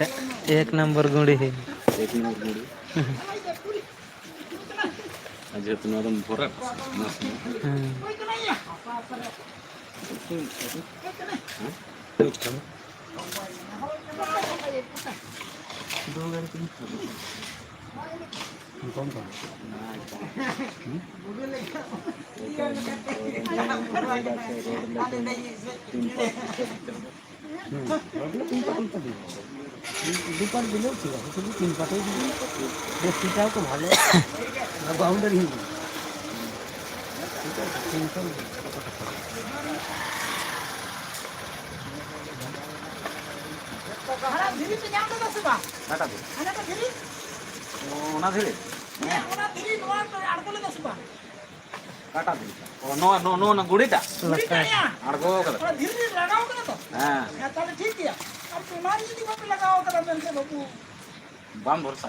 एक नंबर गुड़ी है। एक नंबर गुड़ी যেহেতু নরম ভরা মাছ দুপার দিলেও ঠিক আছে, শুধু 3 পাটেই দিলে দেশিটাও তো ভালো বাউন্ডারি ঠিক আছে। 300 ওনা ধীরে কাটা ধীরে ও নো নো নো না গুড়িটা আড়গো করে হ্যাঁ বাম ভরসা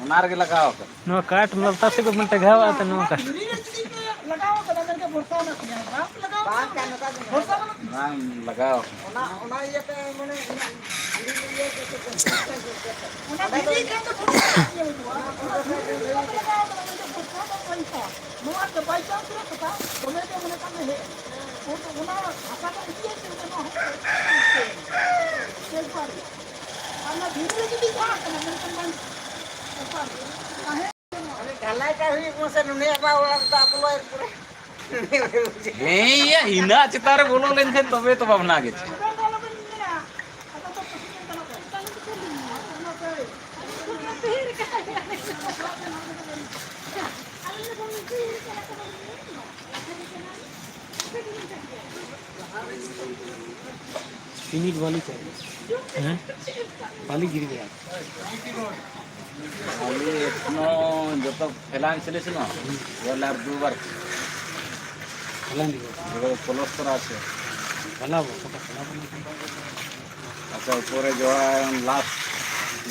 ওনার के लगाओ कर नो काट लगता से को मिनट घाव आता नो का नाम लगाओ হিনা চিতারে বলো লেনছে তবে তো ভাবনা গেছে मिनट वाली चाहिए हैं वाली गिर गया আমি এখনো যত ফেলা আনছিলিস না বলে আর দুবার फलान दियो প্লস করা আছে फला वो फटा फला আচ্ছা উপরে জোড়া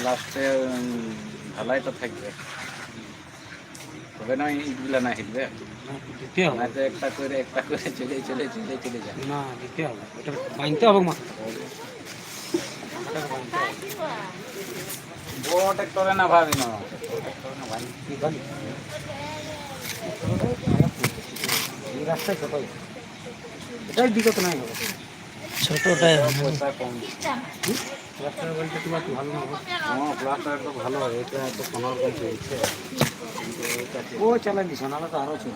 লাস্টে ঢালাইটা থাকবে তবে না ইটগুলা না হিলবে দিতে হবে না তো একটা করে চলে যায় না দিতে হবে এটা বাঁধতে হবে মাথা বড় ট্রাক্টরে না ভাবি না এই রাস্তায় ছোট এটাই দিকত নাই হবে ছোটটাই পয়সা কম রাস্তার বলতে তোমার ভালো না হবে হ্যাঁ প্লাস্টার তো ভালো এটা তো 15 কম চলছে ও চালাই দিছ না তো আরো চল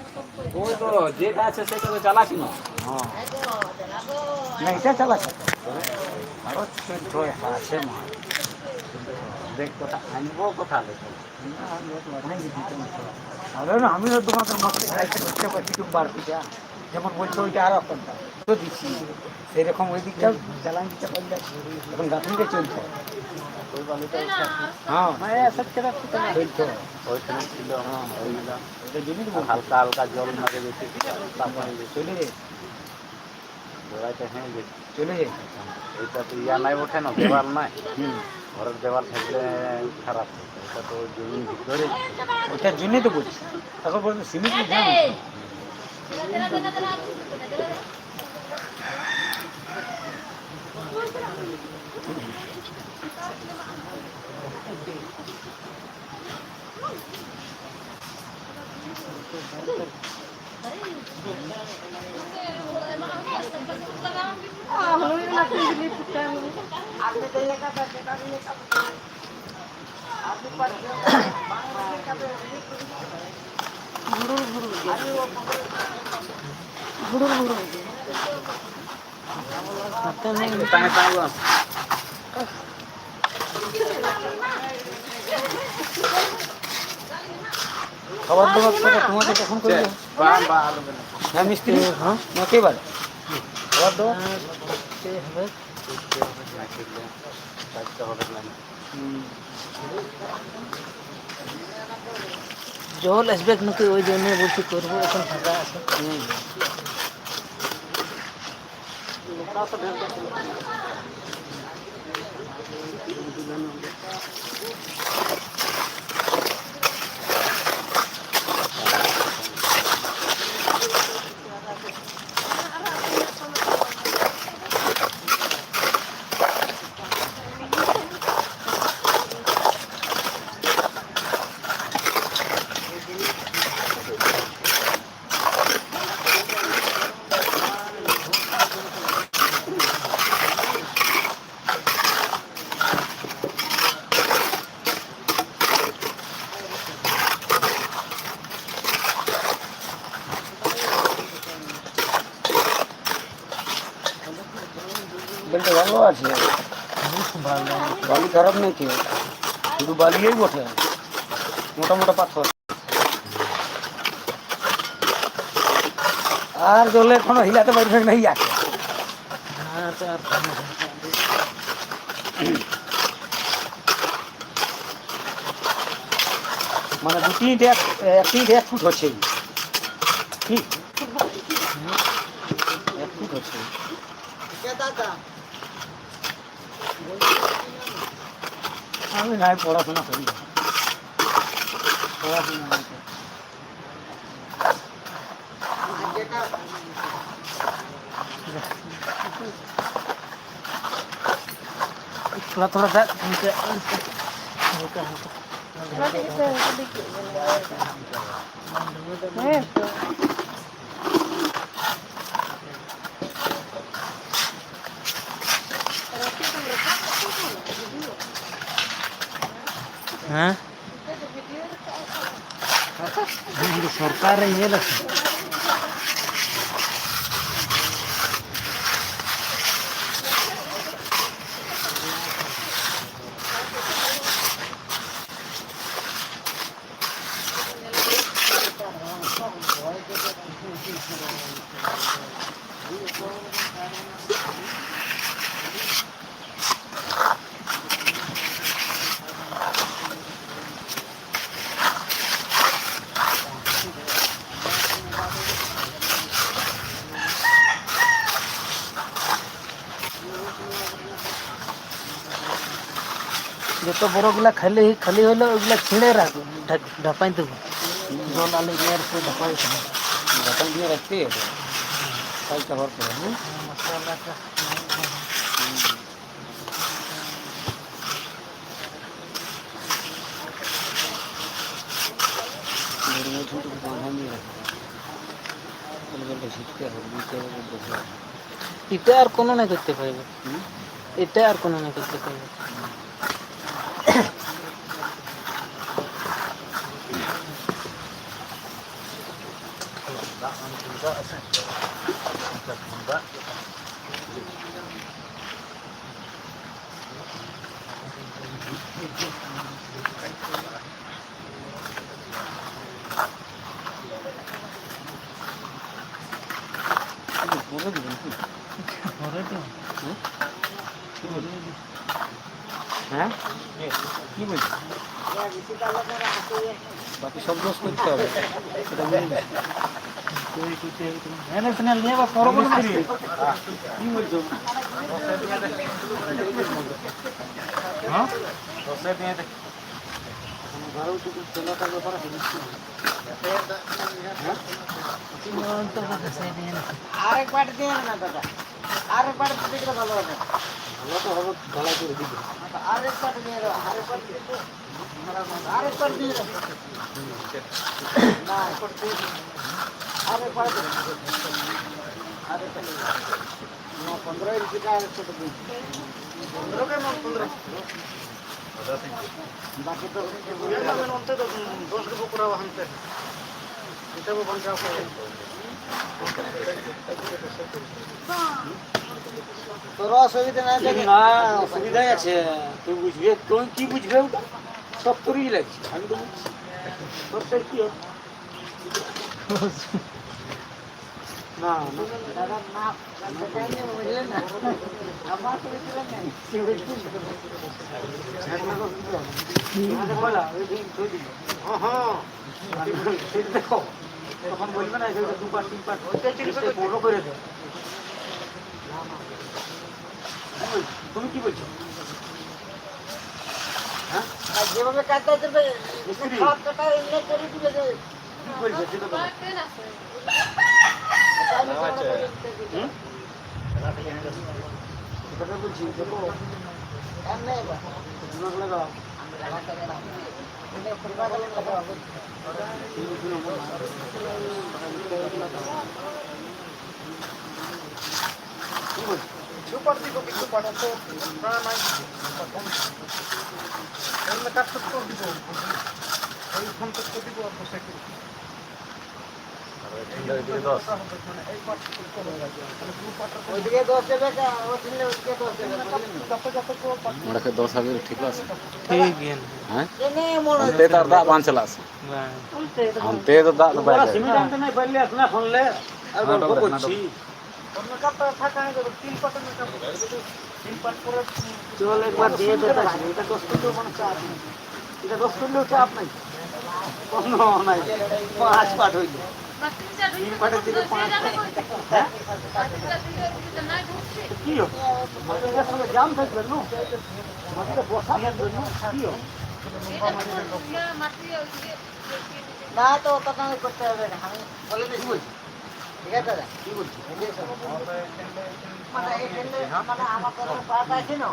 ওই তো যেটা আছে সেটা তো চালাছি না হ্যাঁ না এটা চালাচ্ছে আরো চলছে আছে মা দেখ কথা আনবো কথা দেখো আরে না আমি তোমাদের মতো খাইতে করতে পারছি কি বাড়তিটা যেমন বলছো ওইটা আর আপনারটা তো দিচ্ছি সেরকম ওই দিকটা চালান দিতে পারলে এখন গাঁথনিটা চলছে ওই বালুটা হ্যাঁ মানে সব খেলা চলছে ওইখানে ছিল হ্যাঁ ওইগুলা ওইটা জমি দেবো হালকা হালকা জল মারে বেশি তারপরে চলে যায় গোড়াইতে হ্যাঁ চলে যায় এটা তো ইয়া নাই ওঠে না দেওয়াল নাই হুম ঘরের দেওয়াল থাকলে খারাপ এটা তো জমির ভিতরে ওইটার জন্যই তো বলছি তখন বলতো সিমেন্ট জানো খাবার দাবার করে তোমাকে কখন করবে হ্যাঁ মিস্ত্রি হ্যাঁ একেবারে খাবার দাবার জল আসবে নাকি ওই জন্য বলছি করবো এখন ফাঁকা আছে আছে, ভালো বালি খারাপ নেই কেউ, শুধু বালিয়েই বটে, মোটা মোটা পাথর। আর জলে এখনো হিলাতে পারবে না ইয়াকে। হ্যাঁ তো আর মানে 2 1 ফুট হচ্ছে, কি 1 ফুট হচ্ছে। আমি নাই পড়াশোনা করি, পড়াশোনা নাই করি। थोड़ा थोड़ा सा हल्का हल्का हाँ सरकार ये जो बड़गुला खाली खाली हलो ओगुला छिड़े राख ढपाई देबो जल आले यार को ढपाई ढक्कन दिए रखते हैं कल कवर पर है मसाला का मेरे में छोटे बांधा नहीं रखा बल्कि छिटके हो नीचे वो देखो इटा আর কোনো না করতে পারবে এটা আর কোনো না করতে পারবে হ্যাঁ কি বলছিস বাকি সব দোষ করতে হবে সেটা মেনে নিস ন্যাশনাল নিয়ে বা করব না কি বলছো হ্যাঁ দশে দিয়ে দে ঘরেও তো চলাটার ব্যাপার আছে তো বসে দিয়ে না আরেকবার দিয়ে না দাদা আরেকবার দিলে ভালো হবে ভালো তো হবে ভালো করে দিবে আরেকবার দিয়ে দাও আরেকবার দিয়ে আরেকবার দিয়ে দাও না আরেকবার দিয়ে আরেকবার আরেকবার না 15 इंच का आरेकবার দিয়ে 15 के ना 15 बाकी तो अंते तो 10 रुपए पूरा हमसे এটা বল যাও তোর অসুবিধা নাই দেখি না অসুবিধাই আছে তুই বুঝবে তুই কি বুঝবে ওটা সব তোরই লাগছে আমি তো বুঝছি তোর কি না দাদা না বুঝলেন না আমার তো বুঝলেন না বলা ওই দিন তুই দিল হ্যাঁ দেখো তখন বলবে না যে 2 পার্ট 3 পার্ট বড় করে দে তুমি কি বলছো হ্যাঁ যেভাবে কাটতে দেবে সব কাটা এমনি করে দিবে যে কি বলছো সেটা তো কথা বলছি দেখো এমনি দিমাগ লাগাও সুপার দিকে কিছু পাঠাতো না নাই এমনি কাজ করতে দিব এই ফোন করতে দিব আর বসে কি ওইদিকে 10 দেবে ও কিনলে ওইদিকে 10 দেবে মোড়কে 10 হবে ঠিক আছে ঠিক है হ্যাঁ কেনে মনে তে তার দা বাঁচলা আছে তে তো দা তো বাইরে সিমেন্ট আনতে নাই পারলে না ফোনলে আর নাটক গল্প দেখ, করছি অন্য কাপটা থাকা হয় তো 3 পাটা না কাপ 3 পাট করে চল একবার দিয়ে দেতা এটা 10 কিলো মানে চাপ নেই এটা 10 কিলো চাপ নাই কোনো নাই 5 পাট হইল 3 পাটের দিকে 5 হ্যাঁ কি হলো মাটির সঙ্গে জাম থাকবে না মাটিটা বসা থাকবে না কি হলো না তো ওটা করতে হবে না আমি বলে দিই বলছি ঠিক আছে দাদা কি বলছি মানে এখানে মানে আমার কোনো পাট আছে না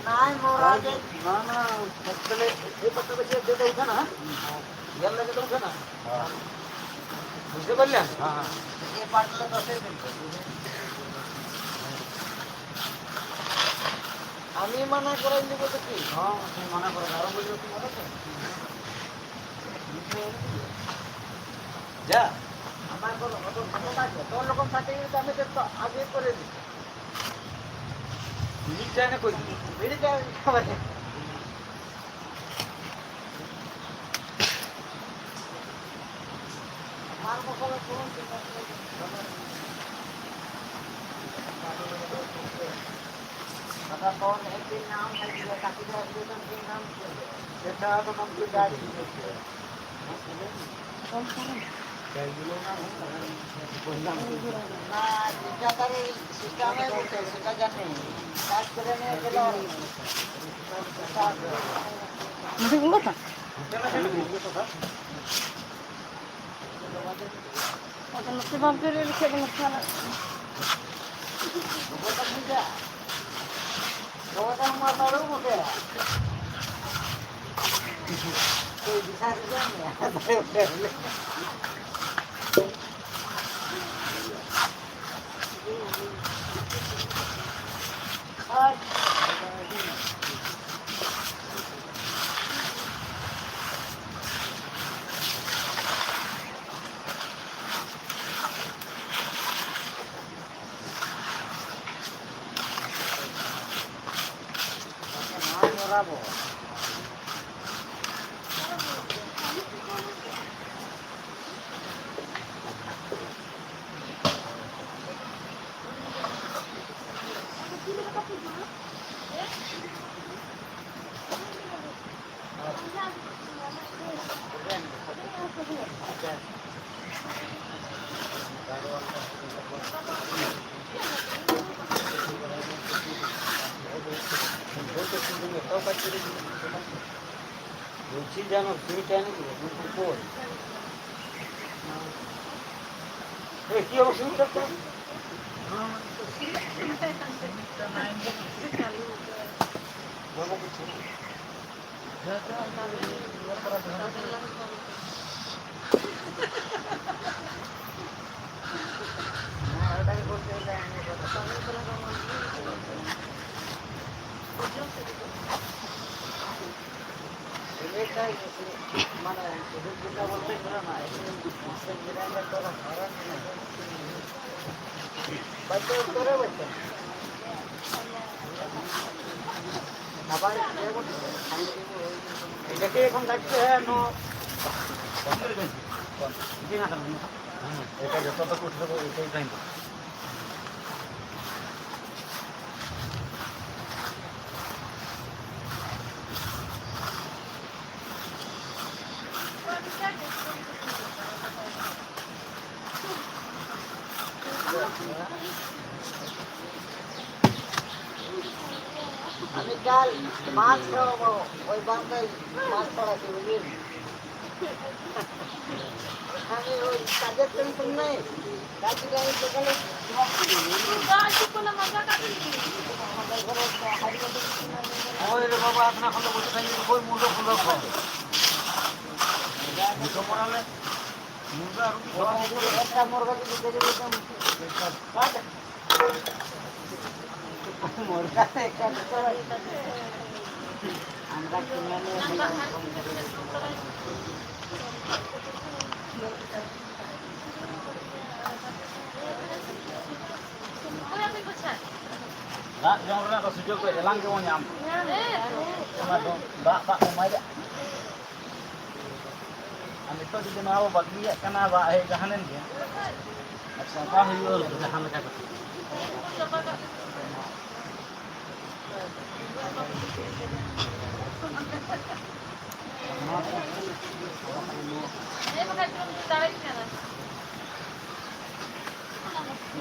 নাই মোরা না না সত্যলে এই পাটটা বেশি যেটা উঠে না ইয়ার লাগে তো উঠে না বুঝতে পারলেন হ্যাঁ এই পাটটা 10 দিন আমি মানা করাই দিব তো কি হ্যাঁ তুমি মানা করো আরো বলছো কি মনে আছে যা আমার কোনো অত ক্ষমতা আছে তোর রকম থাকে কিন্তু আমি তো আগে করে দিই নিচে না কই বেড়ে যায় খাবার মার মশলা কোন आता कौन है कि नाम है कि काफी का एप्लीकेशन के नाम देखा तो नाम की गाड़ी कौन कौन क्या ये नाम ना क्या करे सिस्टम है बोलते हैं सिस्टम जाने काज करने के लिए मुझे बोला था मतलब से बाप के लिए लिखे बना था वो तक नहीं जा Orang mata lu mungkin. Tuh bisa juga ya. Bravo. বলছি জানো সুইটা নাকি দুপুর কি অসুবিধা তো মানে যেটা বলতে না বাচ্চা করে বাচ্চা আবার এটাকে এখন থাকতে হ্যাঁ এটা যতটা করতে হবে এটাই টাইম আমি কাল মাছ খাওয়াবো ওই বাংলায় মাছ পড়াচ্ছি বুঝলি আমি ওই কাজের টেনশন নেই কাজে আমি সকালে ওই রে বাবা আপনার হলো বসে থাকি ওই মুরগা ফুলো খাবে পড়ালে মুরগা একটা মুরগা যদি দেখে দিতাম মুরগা একটা Dak jom rena ko sujud ko elang ke mon nyam. Sama dong. Bak umai dak. Ami to di nawo bagi ya kana ba he jahanen dia. Aksa ka hiul jahan ka.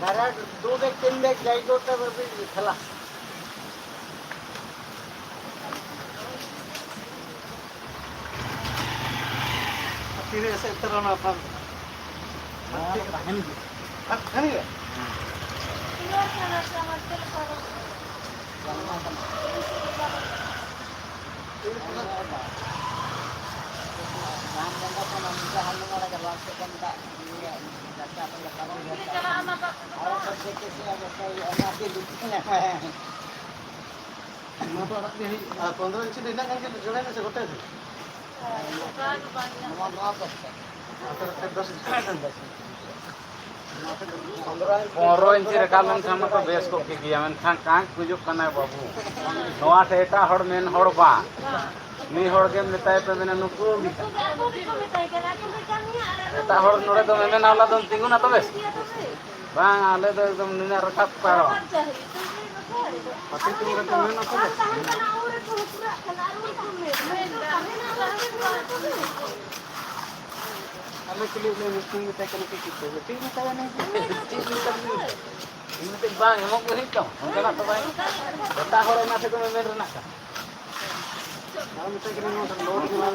दादा 2 bag 3 bag जाई तो तब भी खला फिर ऐसे तरह ना अपन खाने पंद्रह इंच दिन जोड़े से गोटे Poro inci rekalan sama ko bes ko ki amen khang kang kujuk kana babu. Noa se eta hor men hor ba. Mi hor ge metai pe mena nuku mita. Eta hor nore to men ala don tinguna to bes. Bang ale do ekdom nina rakap paro. Pati tu to men to bes. हमें के लिए meeting में तय करने की meeting में तय नहीं Ini teh bang emang ko hito. Ngana to bang. Eta hor na se ko men rena ka. हम तय करने में लोड में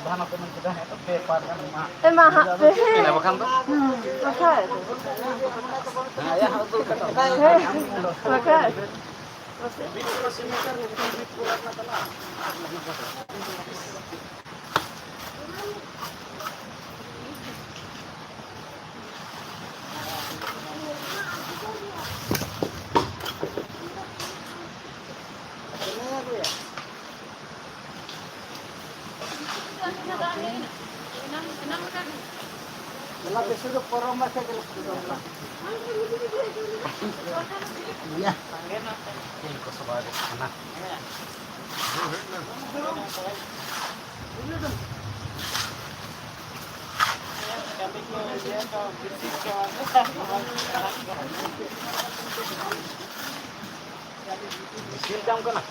Bahan apa men kita itu papan ma. Ini bakan to? Nah, ya betul kata. Kalau besok ke forum masih ke ya. Ini ko sabado kana. Sil jam kana.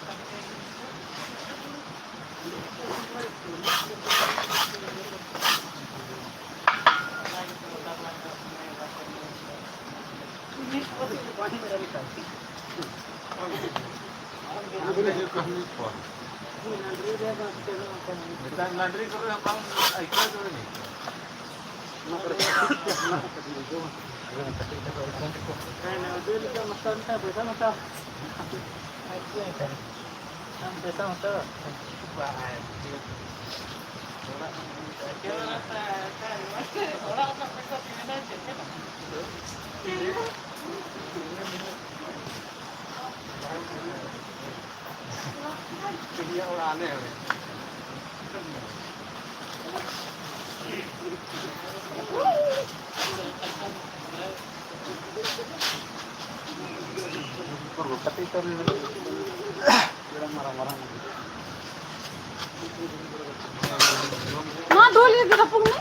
Laundry karo apa aikla jore ni. Dia orang aneh. Perlu tapi itu marah-marah. Ma dholi di kapung ni.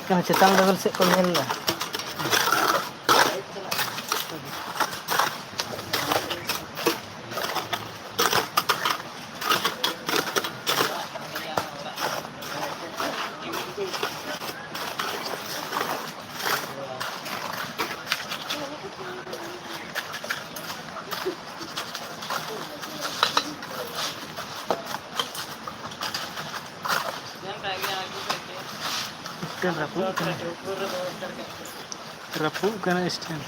Kan cetang level set ko nila. Stand rapu kana stand.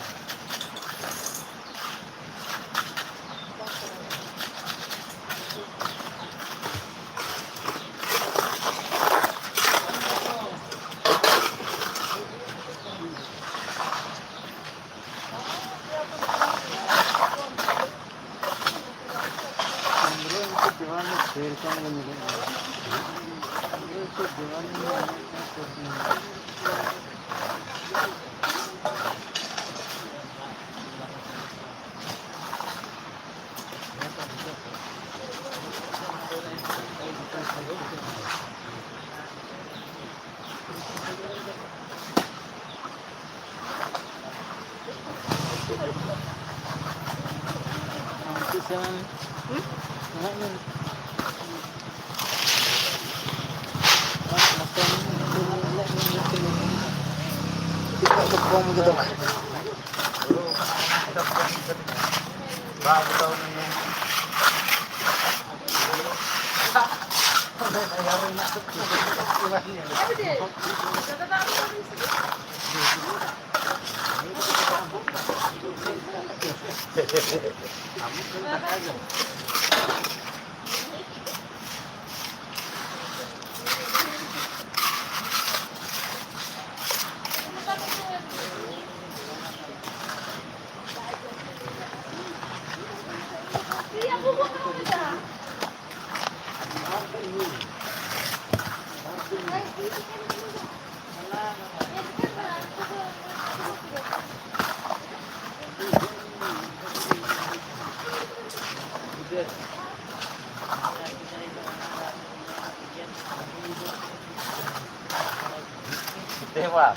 Dewa.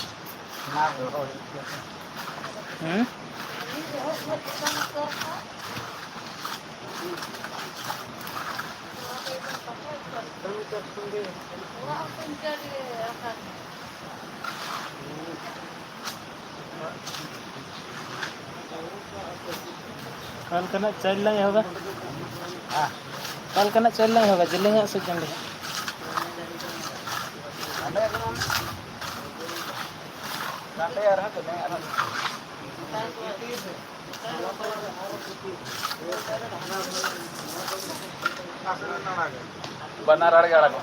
कल का ना चल लगे होगा कल का ना चल लगे होगा जलेंगे से जंग Benar harga lagu.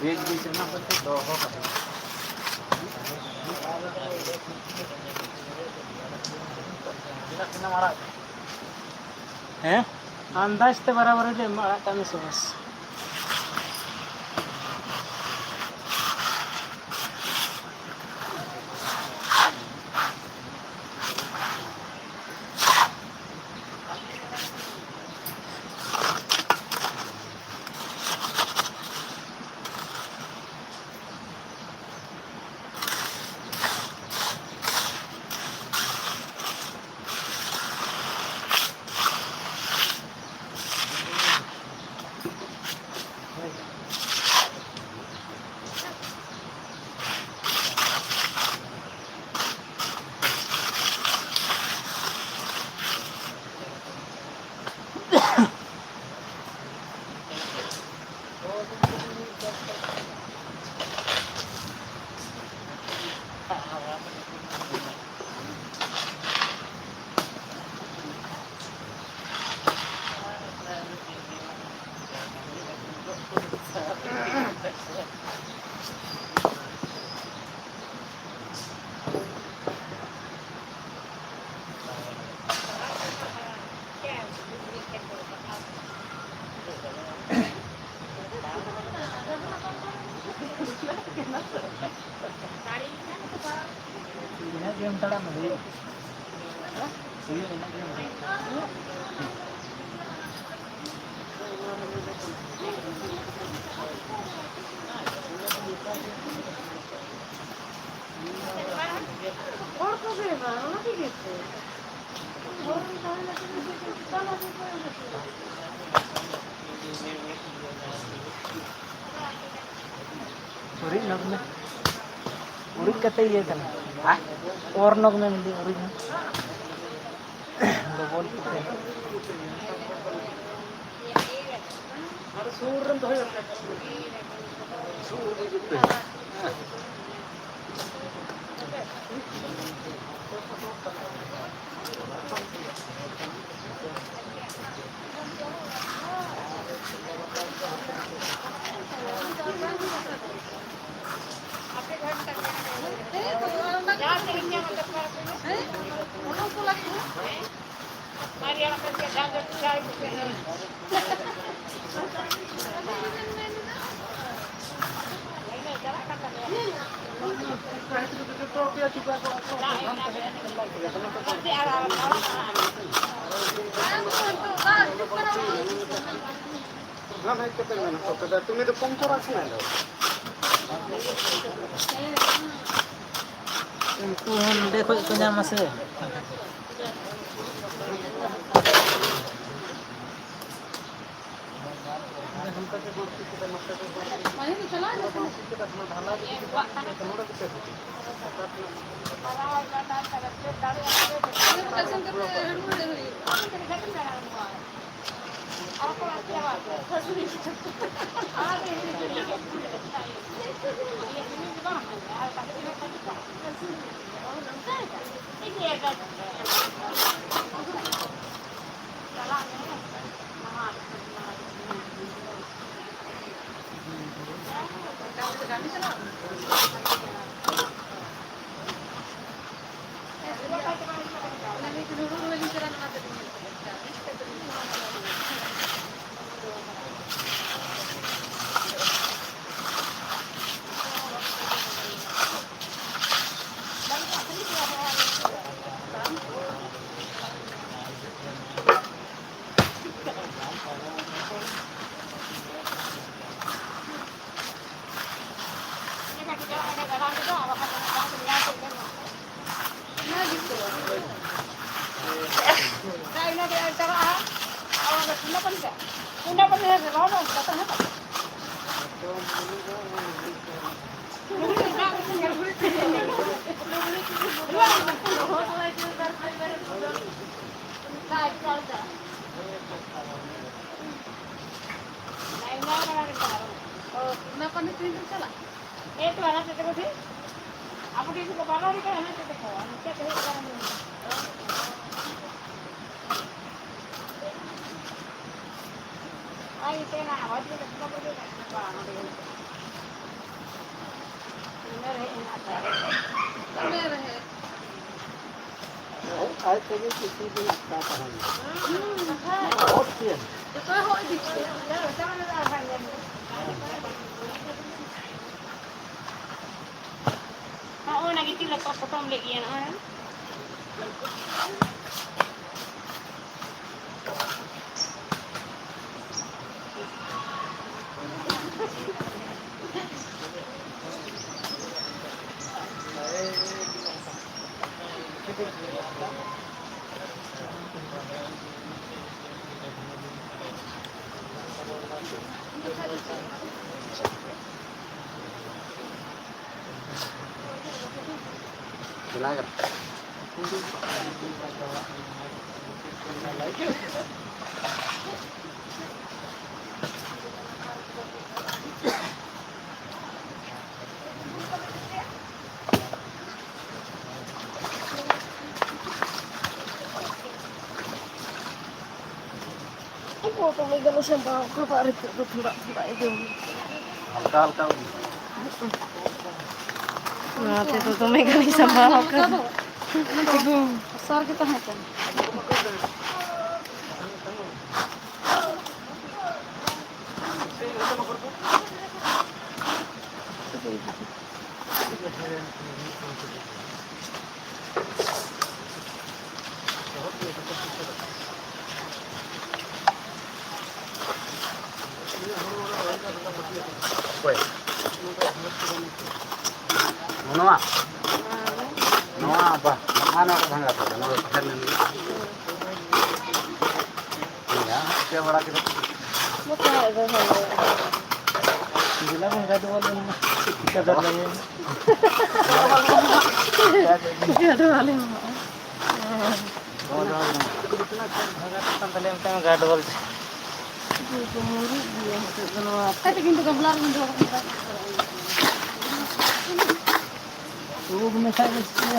बीच में तो हैं अंदाज ते बराबर है मारा कमी से बस game tara na deh. Suyo enak game. और को भी ना ना ठीक है और ताने लगे ताना से Urik nog na. Urik kata iya kan. Ah, or nog na hindi urik na. Dobol kita. Surun tuh ya. Surun gitu. না ভাই কত না কত তুমি তো কম করা আছে না Itu hindi ko ito niya mas eh. Silakan. तो मैं गलो संभाल कर बाहर तो थोड़ा थोड़ा ये हल्का हल्का ना तो मैं गलो संभाल कर सर के कहाँ चल Koy. Noa. Noa apa? Mana aku bangga tuh? Noa keren ini. Ya, dia balik kita. Gila mah enggak ada wala mah. Kadar lang yun. गाडवल वो में साइड से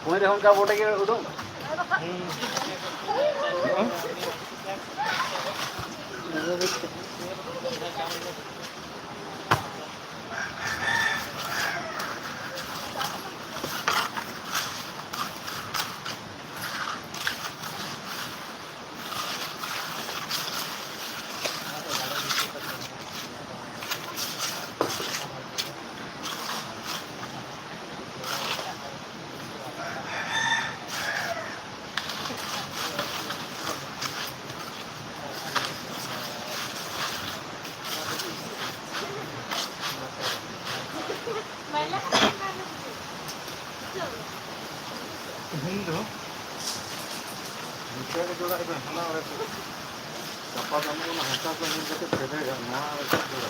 Kumari hon ka bote ke udum. Hindu ವಿಚಾರ ಜೋಡ ಇದೆ ಹಣ ಅವರೇ ಕಪ್ಪ ನಮಗೂ ಹತ್ತಾಕ ನಿಂತಕ್ಕೆ ತೆರೆಗ ನಾ ಜೋಡ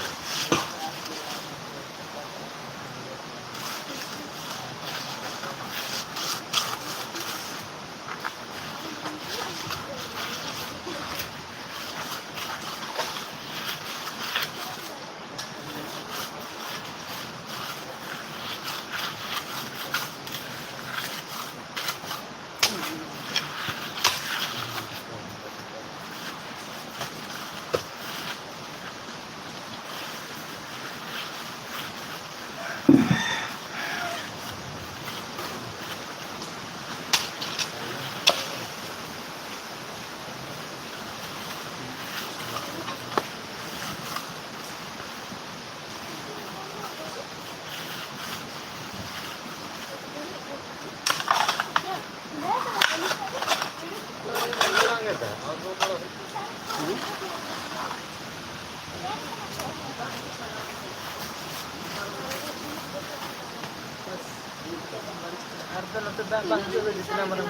अर्ध नंतर बाकी जितना మనం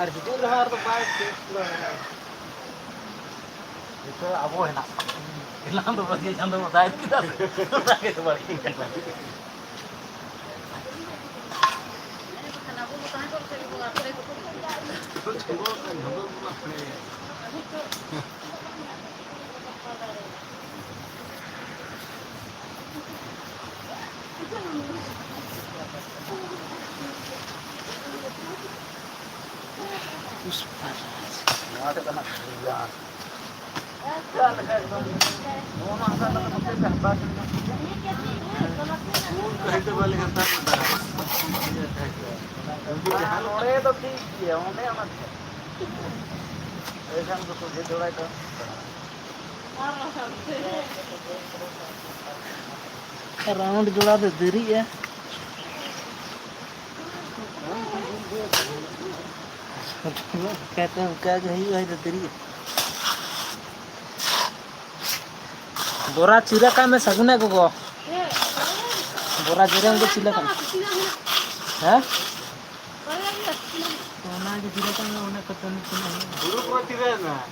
আর ভিডিও রহার তো পায় itu abo enak hilang tuh bagi jangan tuh saya kita lagi tuh balik ada kena ya round जोड़ा दे देरी है कहते हैं क्या गई है तेरी बोरा चिरा का में सगुने को बोरा चिरा को चिला का हैं तो ना जो चिरा का में उन्हें कतन गुरु प्रति ना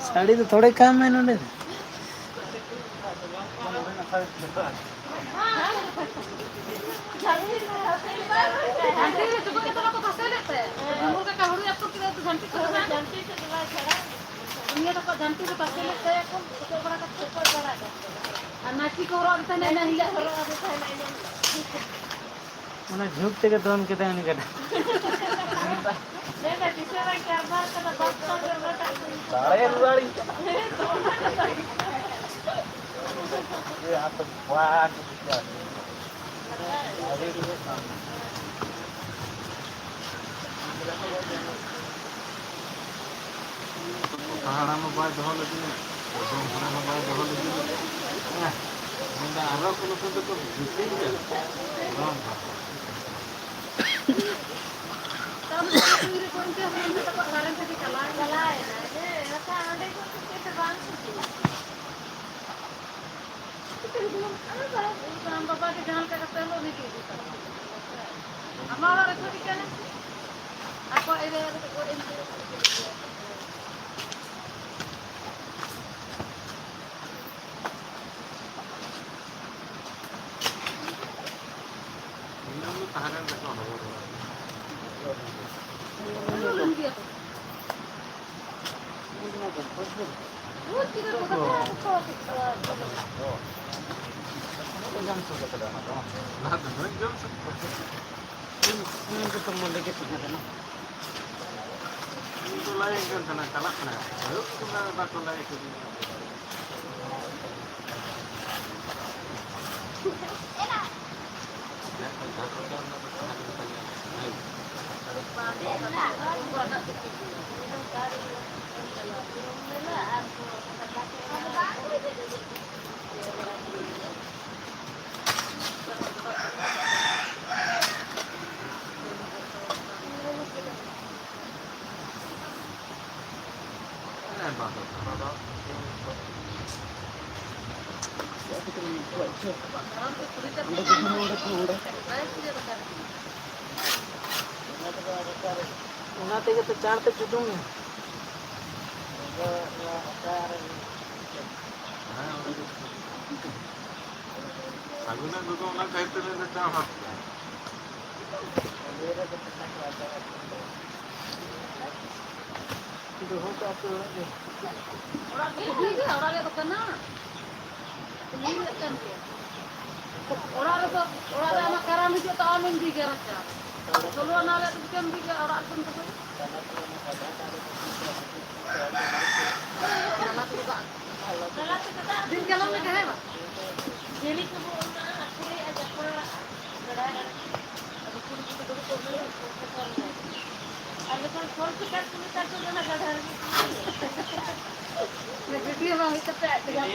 साड़ी तो थोड़े काम है इन्होंने उन्हें झुकते के दोन के देने का सारे रुआड़ी ये हाथ वाट पहाड़ा में बाय दहल लगी पहाड़ा में बाय दहल लगी मुंडा आरो कोनो तो तो दिसे ही हां तब पूरे कौन से हम तो कारण से चला है ना ये ऐसा आंडे को कैसे बांध सकते हम बाबा के जान का करते लोग नहीं की हमारा रखो क्या है आपको ये को tahanan देखो Una tega to char te chudung. Doho ka to de. Orang itu orang itu kena. Ini kan dia. Orang itu anak karam itu tak amin juga raja. Kalau anak itu kan juga orang pun tu. Din kalau nak kah apa? Jadi tu akhirnya aja pura berada. Abu pun kita tu ada kan phone kita tu nak gadar. Video mah kita tak tengah.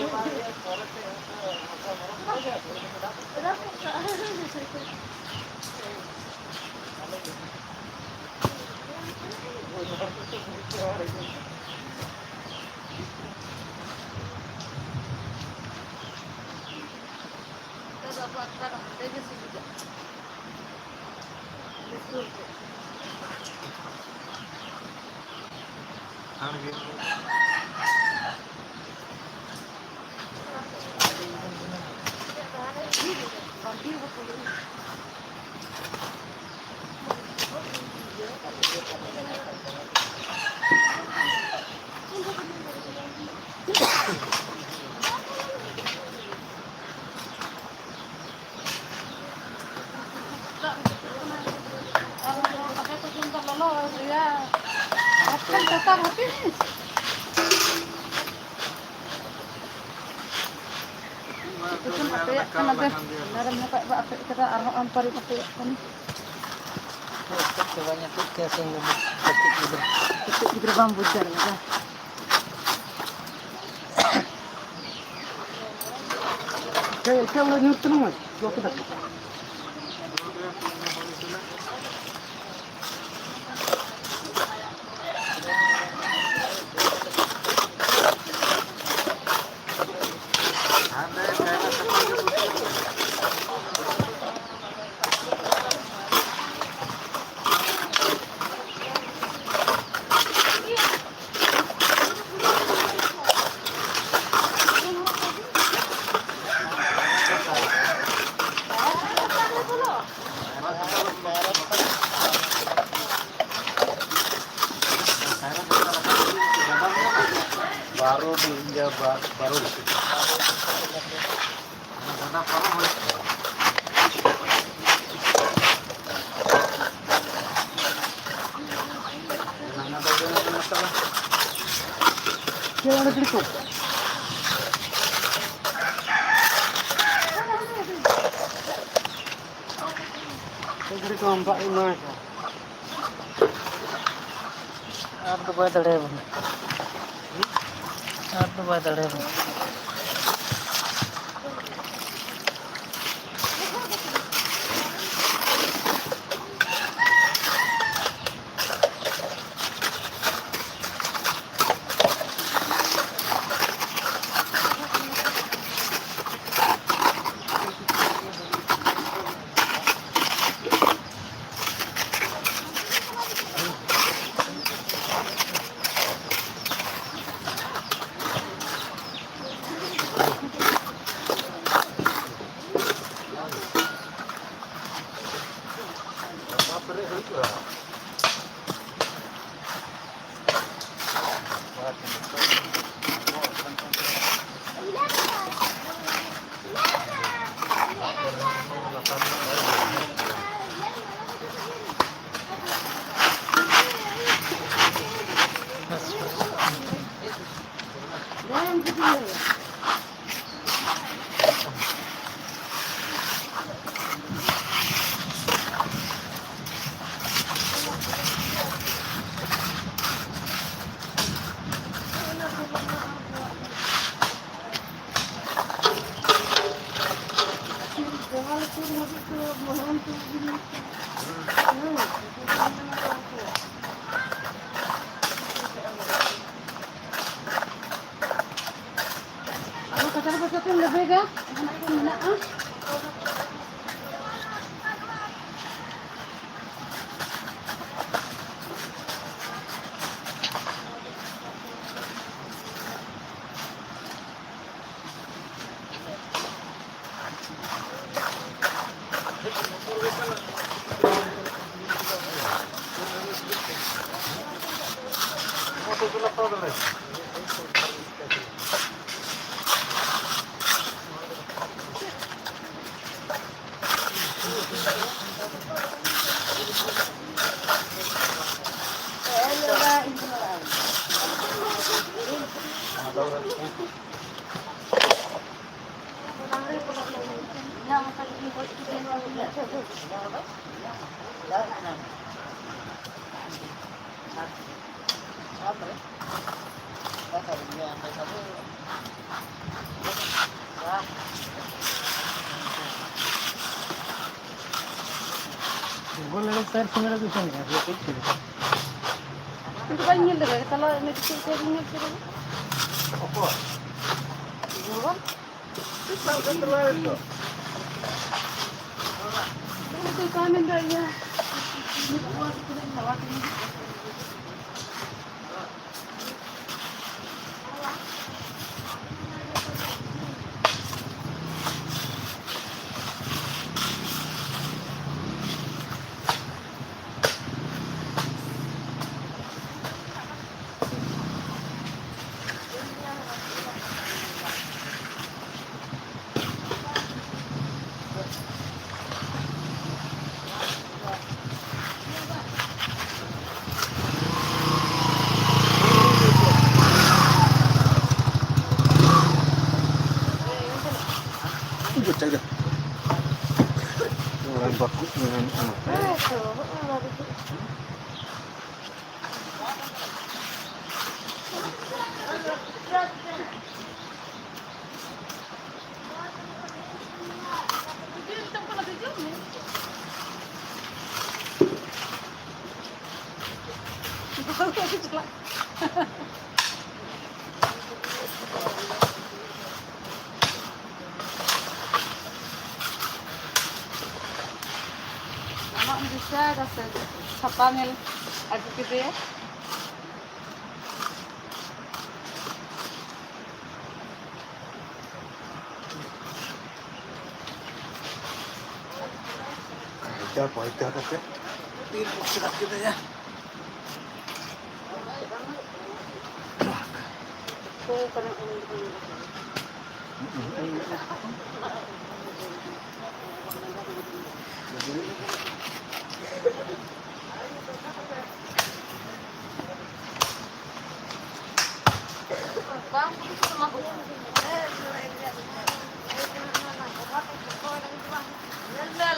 Banyak tiga sehingga ketik gitu bambu jalan kan. Kayak kalau nyutur mas, gua kita. baru diinjak baru di situ. Karena apa? Jangan berikut. Dari kelompok ini. Apa batal deh bang? Apa batal deh bang? Tapos itong labiga, anak ko na ah. बोल रहे sir मेरा कुछ नहीं है ये कुछ Itu kan nyil deh, kalau ini saya nyil sih. Apa? Bukan? Itu kami enggak ya. Ini buat kita lewat ini. Cek deh. Orang bagus dengan Anak bisa kasih sapangil aku gitu ya. apa itu apa? सुरत के दे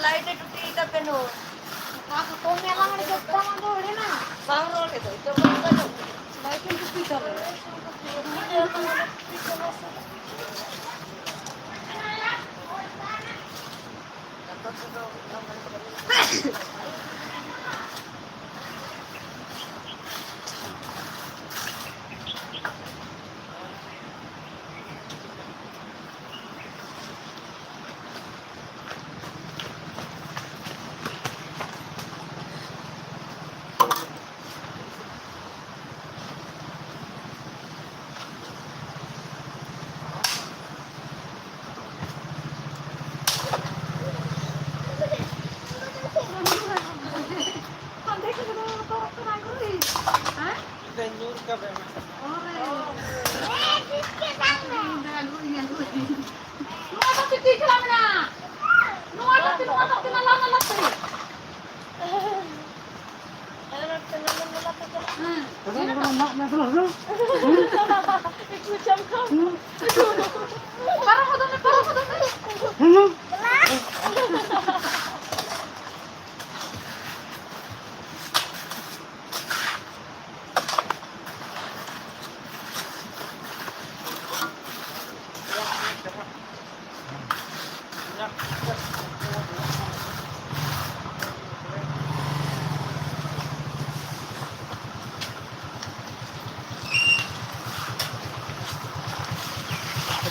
light टूटी का पेनो నాకు తోమేలాంటి చెప్తామంటే ఒడినా సాగరోలేదు చెప్తాను Baik itu kita.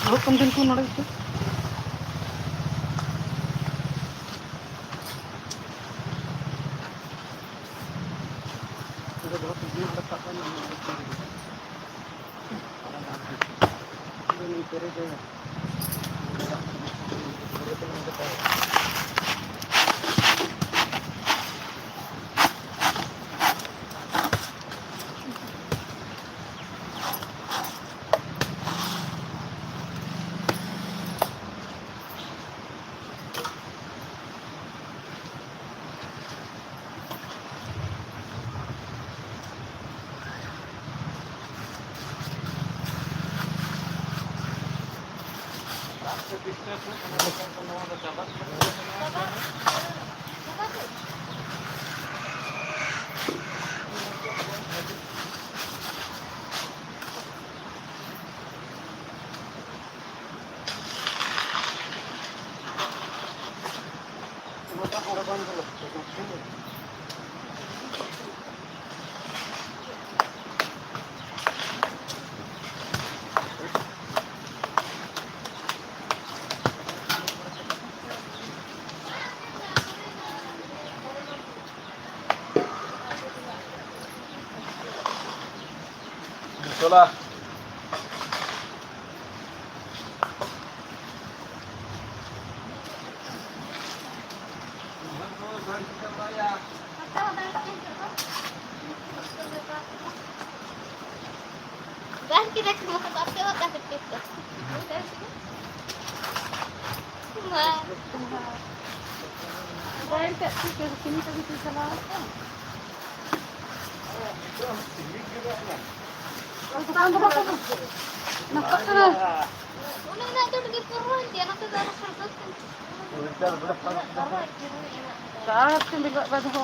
Hukum din ko na rin ito. Itulah. Dan kita semua tapi otak kita. Nah, Dahil ka, sini ka dito sa lahat ka. Ano ba ito? Nakakala. una na ito lagi puruan dia nanti harus kertas. Saat ka bigla ba ito?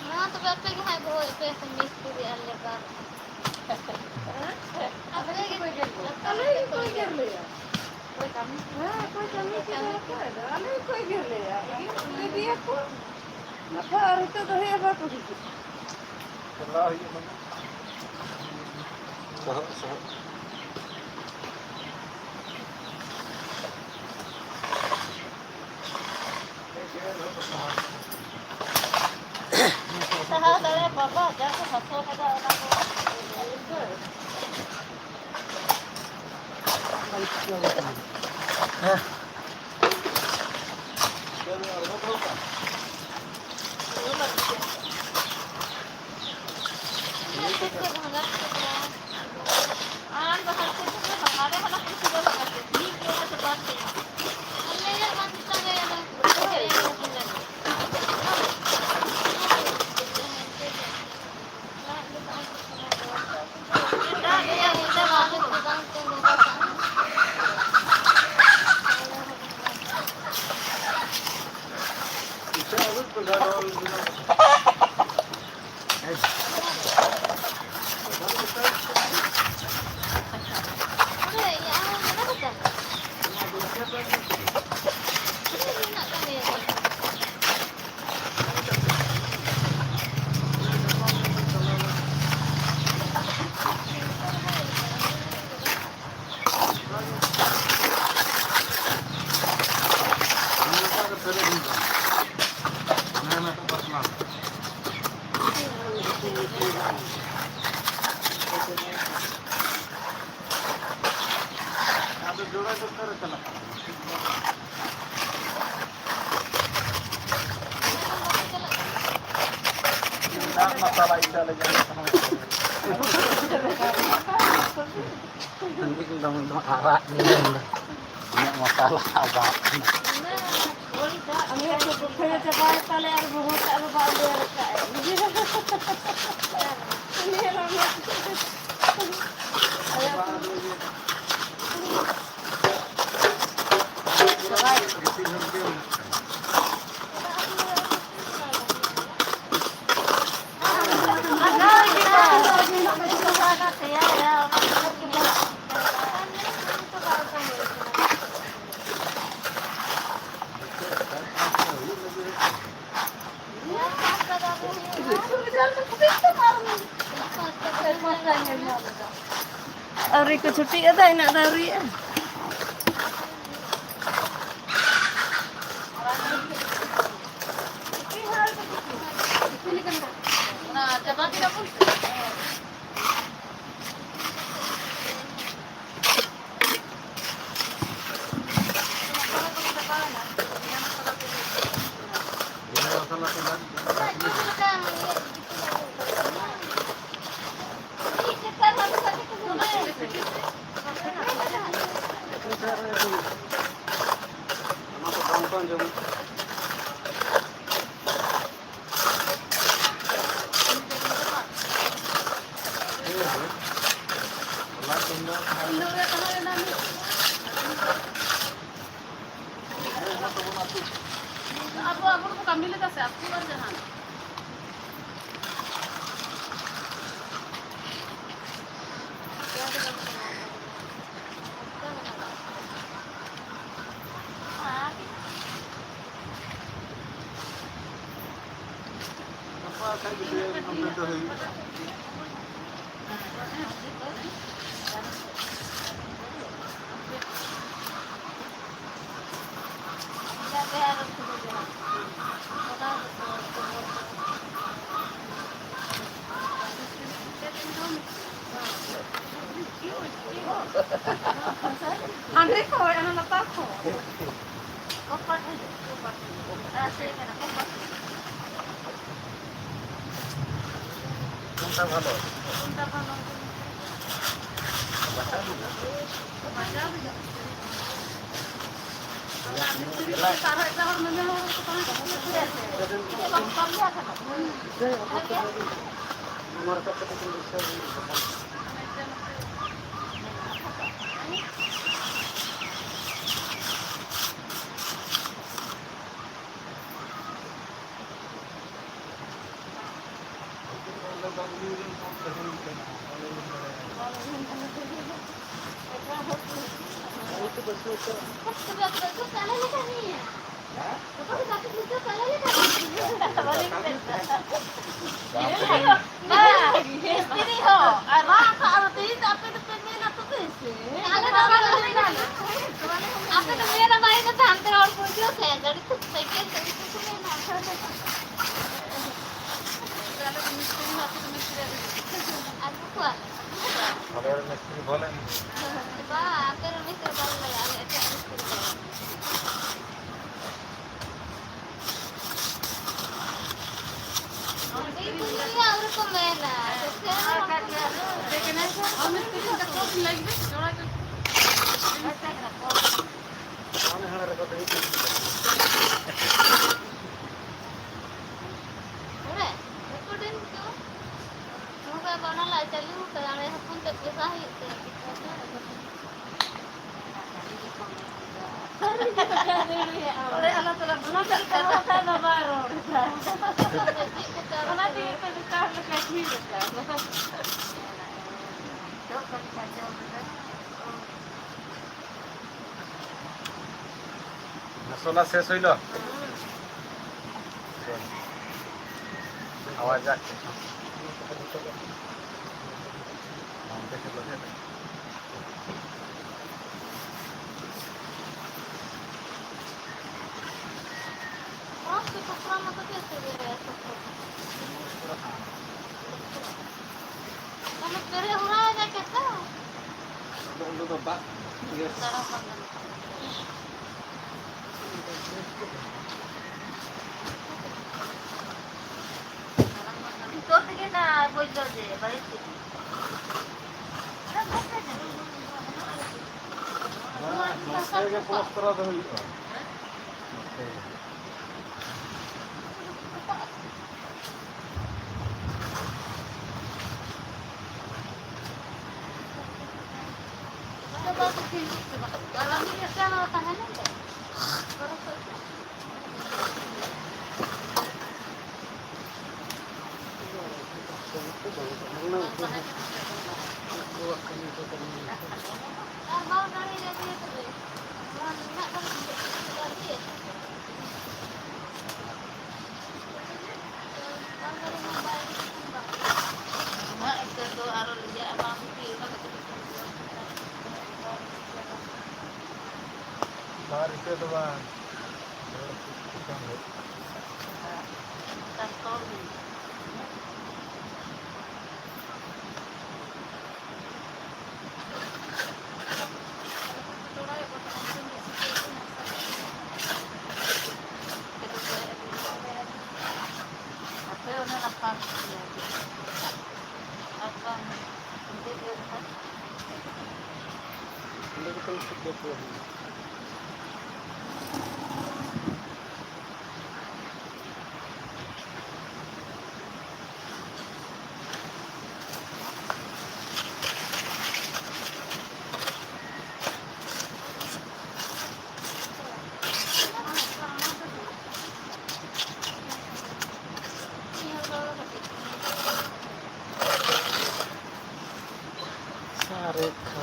Nah, tapi apa yang hai boy pe semis tu dia lebar. Apa lagi boy dia? Ano yung koy girl ya? Boy kami. Koy kami kita. Ano yung koy girl ya? Hindi ako. Nakaari to dahil ba ito? Sahal tadi papa jangan hasol pada anak ko. Masalah itu lagi. Nanti kita mau arak ni. Ini masalah apa? Ang hirap ko kaya sa bahay tali ang buhok sa ano ba ang hirap ka eh. Ang hirap mo. Ayaw ko. Auri ko cuti ada enak dari ya. Nah, coba kita pun. Aku bukan milik saya, aku luar jalan. Andre ko, ano na pa ko? Kopat aja, kopat. Asik kan, kopat. কোনটা ভালো Punta pa lang. Para ito ako naman ako sa ঘরের মিস্ত্রি বলেন মশলা শেষ হইল আওয়াজ যাচ্ছে Kantor ni. Pero na lapang siya. Apa? Hindi yun ha? Hindi ko yung sikip po. Sarit ka.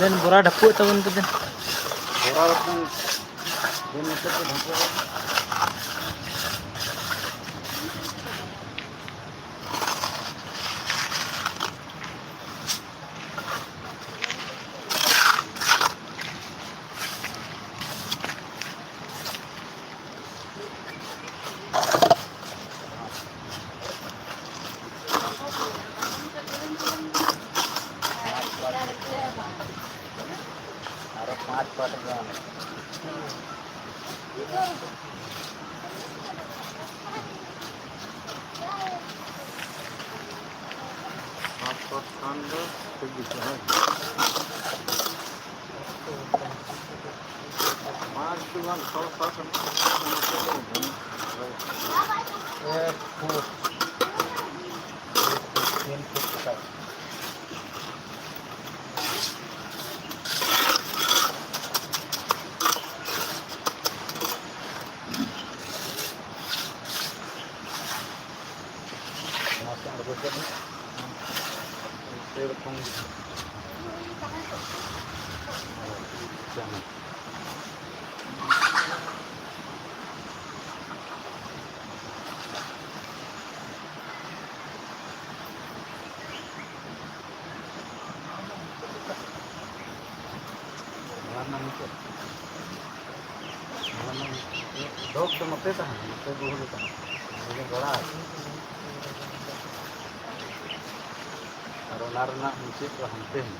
Dan bora dapu tahun tu dan. Harap 5 patagan. Apa tanda begitu aja. Masuk kalau pasang jangan. Dok to mate ta, mate buhul ta. Ini bड़ा है. Arona mesti to हमते हैं.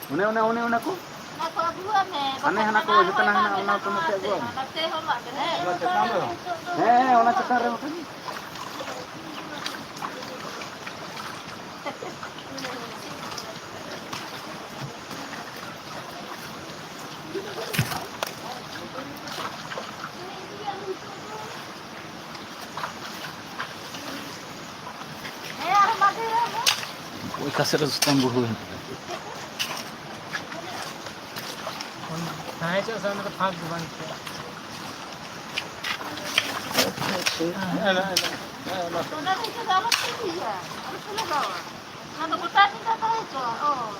Una ko. Nako dua me. Aneh anak ko jeta na una ko mate go. Nate ho mak ne. Una cetar re mate. Oi kasar sustan buhu. Nah, itu sama ke pag bukan. Sudah itu dapat dia. Harus bawa. Nanti kita tidak tahu itu. Oh.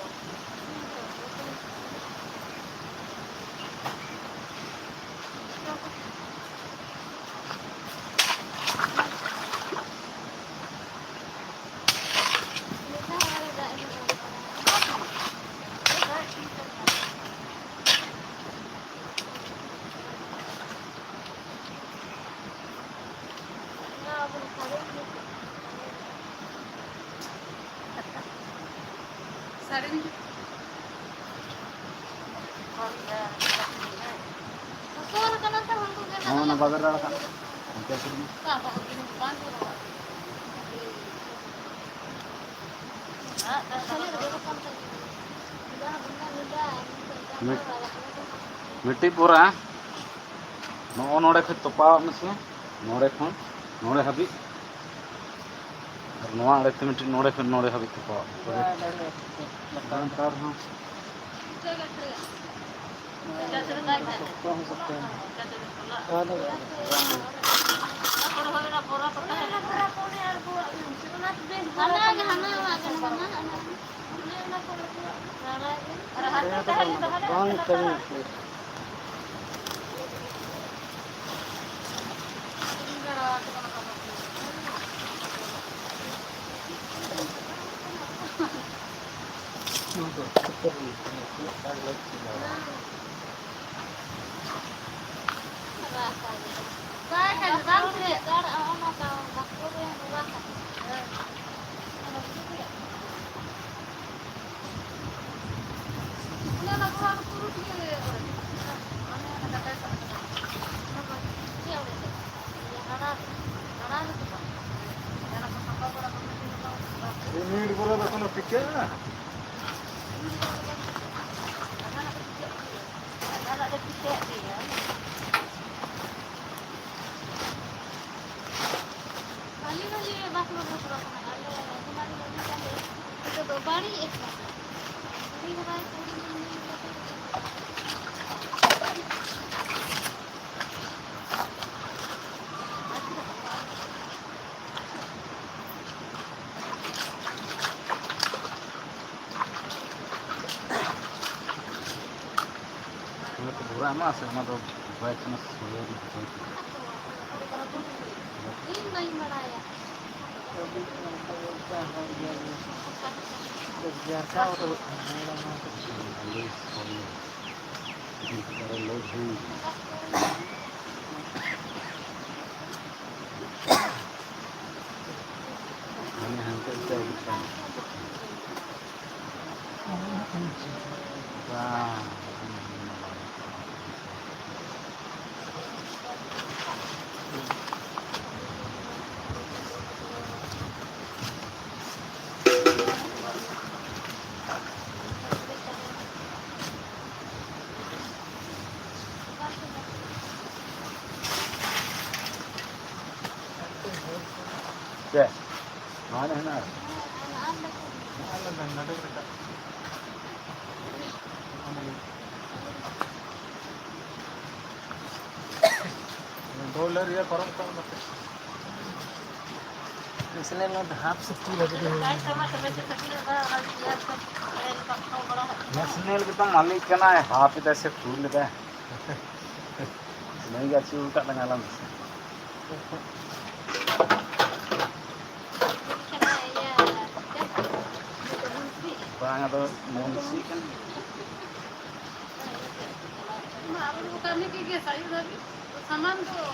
Sarin. Oh ya. Masuk ke bagar ada kan. Oke sih. Apa begini bukan tuh. Ah, dasarnya udah depan tadi. Udah benar. मिट्टी पूरा नोड़े खत तो पाव में नोड़े खन नोड़े हबी और नोआ अड़े मिट्टी नोड़े खन नोड़े हबी तो पाव हां मिनिट बोला देखो पिक्चर ना तो बुरा ना से ना तो बैठ में सोए नहीं बनाया क्या माने है ना डॉलर या परम कम मत इसलिए ना हाफ से की लग रही है नेशनल के तो मालिक का ना है हाफ इधर से फूल लेता है नहीं क्या चीज़ उल्टा लगा ला bang atau munisi kan bukannya kayak sayur tadi saman tuh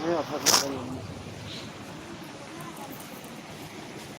ये